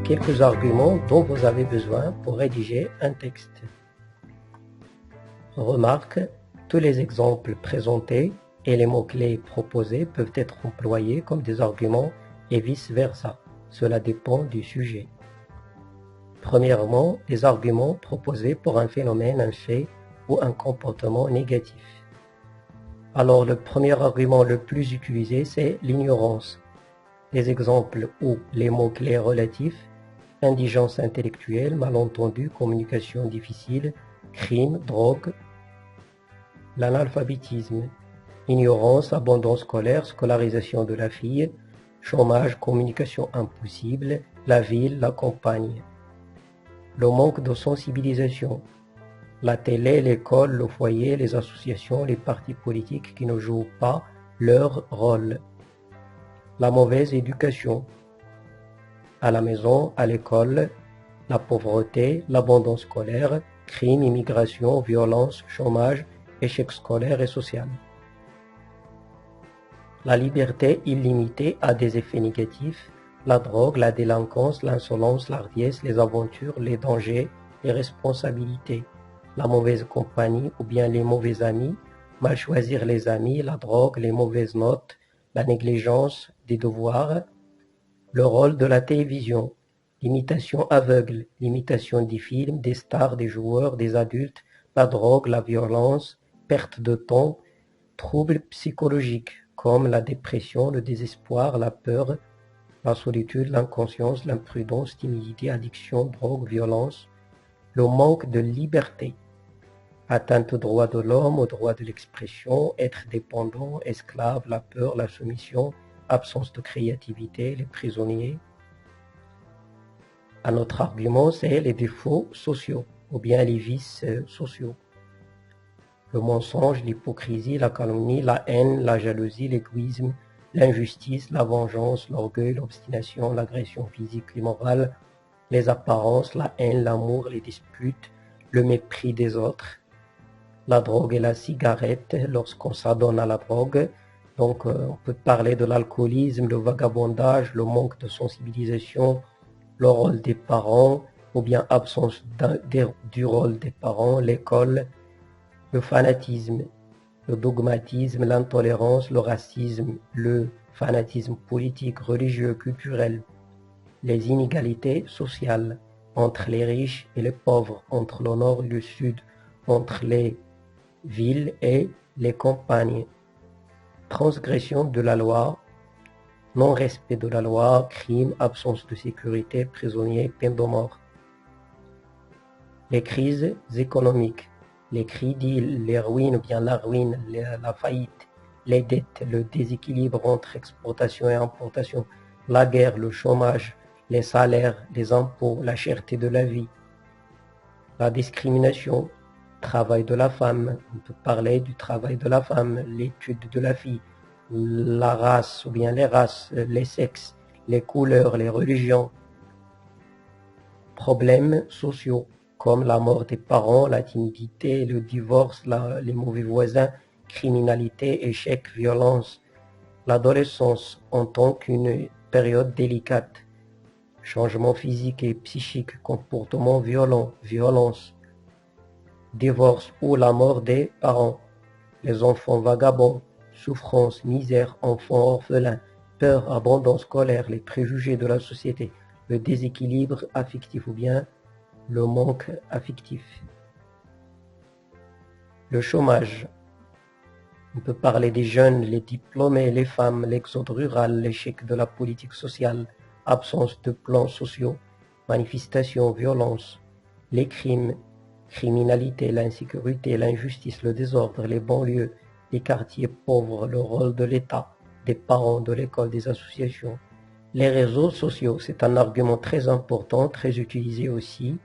quelques arguments dont vous avez besoin pour rédiger un texte. Remarque, tous les exemples présentés et les mots-clés proposés peuvent être employés comme des arguments et vice-versa. Cela dépend du sujet. Premièrement, les arguments proposés pour un phénomène, un fait ou un comportement négatif. Alors, le premier argument le plus utilisé, c'est l'ignorance. Les exemples ou les mots-clés relatifs: indigence intellectuelle, malentendu, communication difficile, crime, drogue, l'analphabétisme, ignorance, abandon scolaire, scolarisation de la fille, chômage, communication impossible, la ville, la campagne. Le manque de sensibilisation, la télé, l'école, le foyer, les associations, les partis politiques qui ne jouent pas leur rôle. La mauvaise éducation, à la maison, à l'école, la pauvreté, l'abandon scolaire, crime, immigration, violence, chômage, échec scolaire et social. La liberté illimitée a des effets négatifs: la drogue, la délinquance, l'insolence, l'hardiesse, les aventures, les dangers, les responsabilités. La mauvaise compagnie ou bien les mauvais amis, mal choisir les amis, la drogue, les mauvaises notes, la négligence des devoirs. Le rôle de la télévision, l'imitation aveugle, l'imitation des films, des stars, des joueurs, des adultes, la drogue, la violence, perte de temps, troubles psychologiques comme la dépression, le désespoir, la peur, la solitude, l'inconscience, l'imprudence, timidité, addiction, drogue, violence. Le manque de liberté, atteinte aux droits de l'homme, aux droits de l'expression, être dépendant, esclave, la peur, la soumission, absence de créativité, les prisonniers. Un autre argument, c'est les défauts sociaux ou bien les vices sociaux. Le mensonge, l'hypocrisie, la calomnie, la haine, la jalousie, l'égoïsme, l'injustice, la vengeance, l'orgueil, l'obstination, l'agression physique et morale, les apparences, la haine, l'amour, les disputes, le mépris des autres, la drogue et la cigarette lorsqu'on s'adonne à la drogue. Donc on peut parler de l'alcoolisme, le vagabondage, le manque de sensibilisation, le rôle des parents ou bien absence du rôle des parents, l'école, le fanatisme, le dogmatisme, l'intolérance, le racisme, le fanatisme politique, religieux, culturel, les inégalités sociales entre les riches et les pauvres, entre le nord et le sud, entre les villes et les campagnes, transgression de la loi, non-respect de la loi, crime, absence de sécurité, prisonniers, peine de mort. Les crises économiques, les crédits, les ruines ou bien la ruine, la faillite, les dettes, le déséquilibre entre exportation et importation, la guerre, le chômage, les salaires, les impôts, la cherté de la vie, la discrimination, travail de la femme, on peut parler du travail de la femme, l'étude de la fille, la race ou bien les races, les sexes, les couleurs, les religions. Problèmes sociaux comme la mort des parents, la timidité, le divorce, les mauvais voisins, criminalité, échec, violence. L'adolescence en tant qu'une période délicate, changement physique et psychique, comportement violent, violence, divorce ou la mort des parents, les enfants vagabonds, souffrance, misère, enfants orphelins, peur, abandon scolaire, les préjugés de la société, le déséquilibre affectif ou bien le manque affectif. Le chômage. On peut parler des jeunes, les diplômés, les femmes, l'exode rural, l'échec de la politique sociale, absence de plans sociaux, manifestations, violences, les crimes, criminalité, l'insécurité, l'injustice, le désordre, les banlieues, les quartiers pauvres, le rôle de l'État, des parents, de l'école, des associations. Les réseaux sociaux, c'est un argument très important, très utilisé aussi.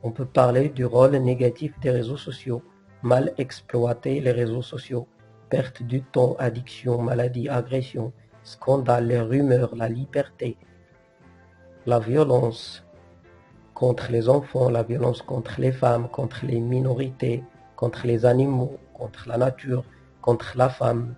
On peut parler du rôle négatif des réseaux sociaux, mal exploiter les réseaux sociaux, perte du temps, addiction, maladie, agression, scandale, les rumeurs, la liberté, la violence contre les enfants, la violence contre les femmes, contre les minorités, contre les animaux, contre la nature, contre la femme,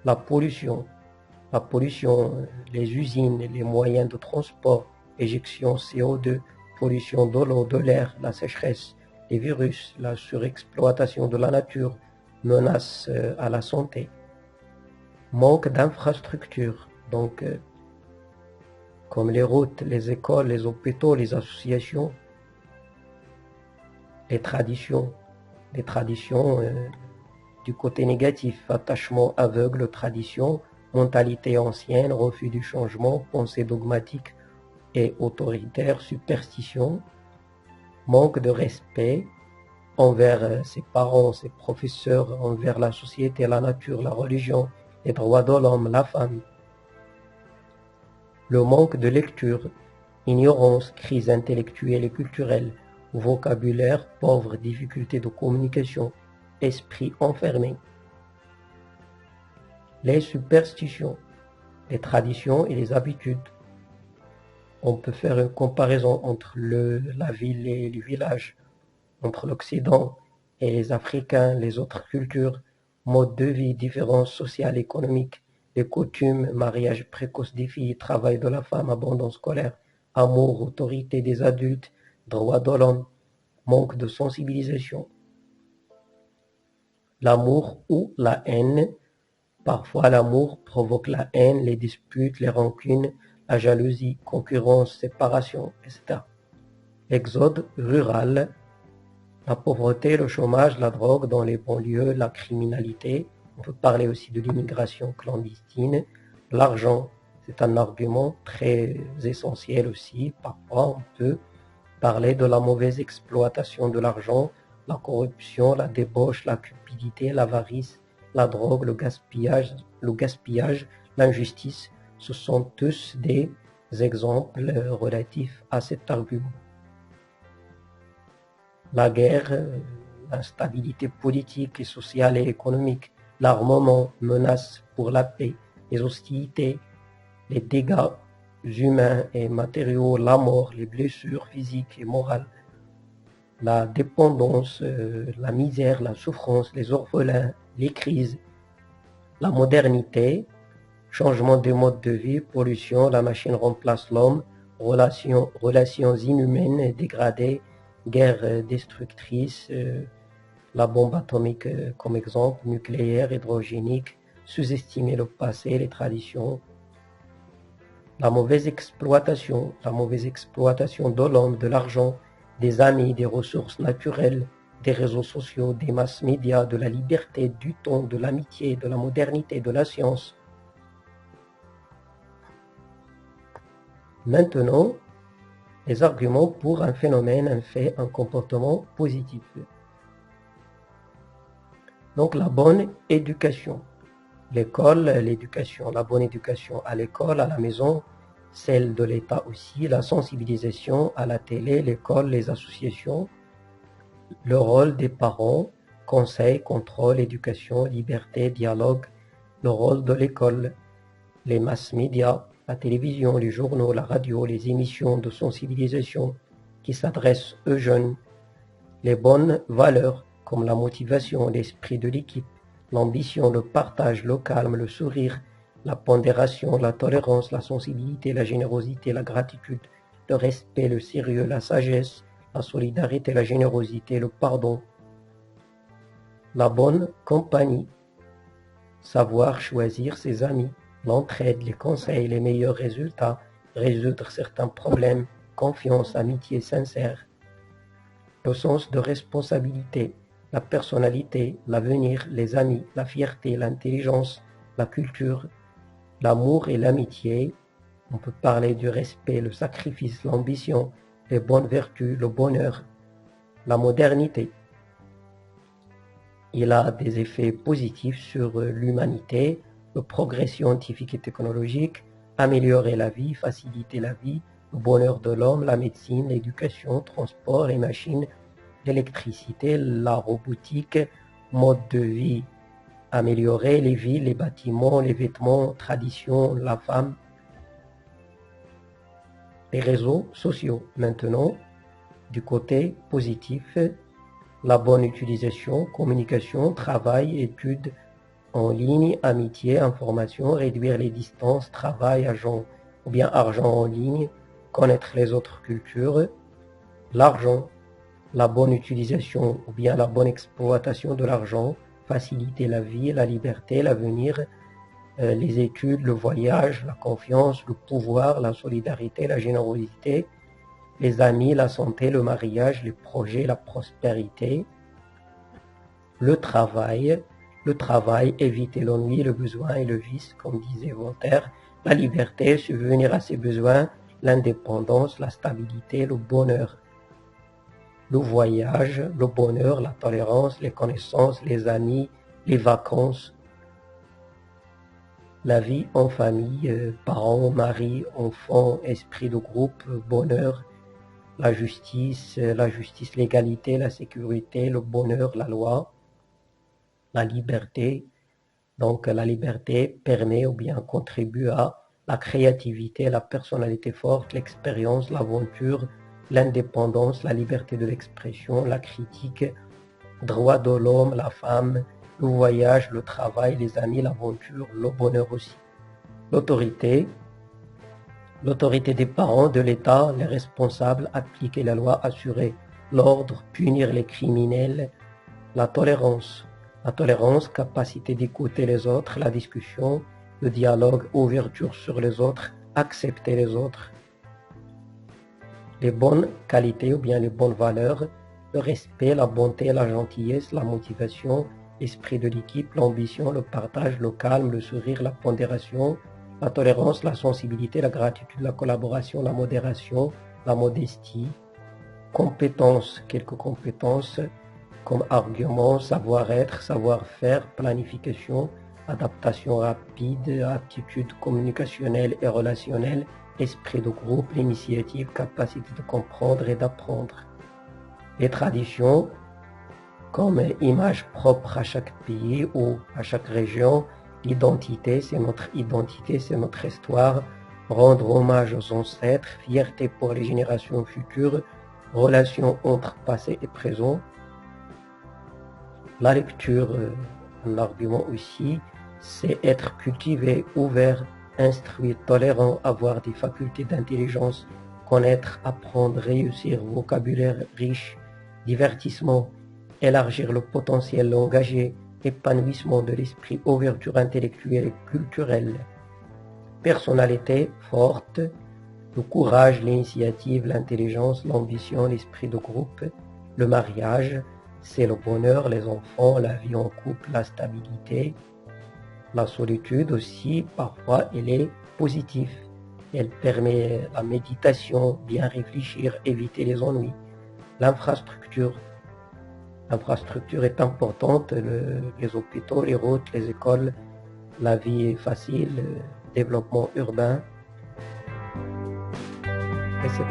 la pollution, la pollution, les usines, les moyens de transport, éjection CO2, pollution de l'eau, de l'air, la sécheresse, les virus, la surexploitation de la nature, menaces à la santé, manque d'infrastructures, donc comme les routes, les écoles, les hôpitaux, les associations, les traditions du côté négatif, attachement aveugle aux traditions, mentalité ancienne, refus du changement, pensée dogmatique et autoritaire, superstition, manque de respect envers ses parents, ses professeurs, envers la société, la nature, la religion, les droits de l'homme, la femme. Le manque de lecture, ignorance, crise intellectuelle et culturelle, vocabulaire pauvre, difficulté de communication, esprit enfermé. Les superstitions, les traditions et les habitudes. On peut faire une comparaison entre la ville et le village, entre l'Occident et les Africains, les autres cultures, modes de vie, différences sociales, économiques, les coutumes, mariage précoce des filles, travail de la femme, abandon scolaire, amour, autorité des adultes, droits de l'homme, manque de sensibilisation. L'amour ou la haine. Parfois l'amour provoque la haine, les disputes, les rancunes, la jalousie, concurrence, séparation, etc. Exode rural. La pauvreté, le chômage, la drogue dans les banlieues, la criminalité. On peut parler aussi de l'immigration clandestine. L'argent, c'est un argument très essentiel aussi. Parfois, on peut parler de la mauvaise exploitation de l'argent, la corruption, la débauche, la cupidité, l'avarice, la drogue, le gaspillage, l'injustice. Ce sont tous des exemples relatifs à cet argument. La guerre, l'instabilité politique et sociale et économique, l'armement, menace pour la paix, les hostilités, les dégâts humains et matériaux, la mort, les blessures physiques et morales, la dépendance, la misère, la souffrance, les orphelins, les crises, la modernité, changement des modes de vie, pollution, la machine remplace l'homme, relations inhumaines et dégradées, guerre destructrice, la bombe atomique comme exemple, nucléaire, hydrogénique, sous-estimer le passé, les traditions, la mauvaise exploitation de l'homme, de l'argent, des amis, des ressources naturelles, des réseaux sociaux, des masses médias, de la liberté, du temps, de l'amitié, de la modernité, de la science. Maintenant, les arguments pour un phénomène, un fait, un comportement positif. Donc la bonne éducation. L'école, l'éducation, la bonne éducation à l'école, à la maison, celle de l'État aussi, la sensibilisation à la télé, l'école, les associations, le rôle des parents, conseil, contrôle, éducation, liberté, dialogue, le rôle de l'école, les masses médias, la télévision, les journaux, la radio, les émissions de sensibilisation qui s'adressent aux jeunes, les bonnes valeurs comme la motivation, l'esprit de l'équipe, l'ambition, le partage, le calme, le sourire, la pondération, la tolérance, la sensibilité, la générosité, la gratitude, le respect, le sérieux, la sagesse, la solidarité, la générosité, le pardon, la bonne compagnie, savoir choisir ses amis, l'entraide, les conseils, les meilleurs résultats, résoudre certains problèmes, confiance, amitié sincère, le sens de responsabilité, la personnalité, l'avenir, les amis, la fierté, l'intelligence, la culture, l'amour et l'amitié. On peut parler du respect, le sacrifice, l'ambition, les bonnes vertus, le bonheur, la modernité. Il a des effets positifs sur l'humanité, le progrès scientifique et technologique, améliorer la vie, faciliter la vie, le bonheur de l'homme, la médecine, l'éducation, transport, les machines, l'électricité, la robotique, mode de vie améliorer, les villes, les bâtiments, les vêtements, traditions, la femme, les réseaux sociaux. Maintenant, du côté positif, la bonne utilisation, communication, travail, études, en ligne, amitié, information, réduire les distances, travail, argent ou bien argent en ligne, connaître les autres cultures, l'argent, la bonne utilisation ou bien la bonne exploitation de l'argent, faciliter la vie, la liberté, l'avenir, les études, le voyage, la confiance, le pouvoir, la solidarité, la générosité, les amis, la santé, le mariage, les projets, la prospérité, le travail, éviter l'ennui, le besoin et le vice, comme disait Voltaire, la liberté, subvenir à ses besoins, l'indépendance, la stabilité, le bonheur, le voyage, le bonheur, la tolérance, les connaissances, les amis, les vacances, la vie en famille, parents, mari, enfants, esprit de groupe, bonheur, la justice, l'égalité, la sécurité, le bonheur, la loi, la liberté. Donc la liberté permet ou bien contribue à la créativité, la personnalité forte, l'expérience, l'aventure, l'indépendance, la liberté de l'expression, la critique, droit de l'homme, la femme, le voyage, le travail, les amis, l'aventure, le bonheur aussi. L'autorité des parents, de l'État, les responsables, appliquer la loi, assurer l'ordre, punir les criminels, la tolérance, capacité d'écouter les autres, la discussion, le dialogue, ouverture sur les autres, accepter les autres, les bonnes qualités ou bien les bonnes valeurs, le respect, la bonté, la gentillesse, la motivation, l'esprit de l'équipe, l'ambition, le partage, le calme, le sourire, la pondération, la tolérance, la sensibilité, la gratitude, la collaboration, la modération, la modestie, compétences, quelques compétences comme argument, savoir-être, savoir-faire, planification, adaptation rapide, aptitude communicationnelle et relationnelle, esprit de groupe, l'initiative, capacité de comprendre et d'apprendre. Les traditions, comme image propre à chaque pays ou à chaque région, l'identité, c'est notre histoire, rendre hommage aux ancêtres, fierté pour les générations futures, relation entre passé et présent. La lecture, un argument aussi, c'est être cultivé, ouvert, instruit, tolérant, avoir des facultés d'intelligence, connaître, apprendre, réussir, vocabulaire riche, divertissement, élargir le potentiel langagier, épanouissement de l'esprit, ouverture intellectuelle et culturelle, personnalité forte, le courage, l'initiative, l'intelligence, l'ambition, l'esprit de groupe, le mariage, c'est le bonheur, les enfants, la vie en couple, la stabilité. La solitude aussi, parfois, elle est positive. Elle permet la méditation, bien réfléchir, éviter les ennuis. L'infrastructure est importante, les hôpitaux, les routes, les écoles, la vie est facile, développement urbain, etc.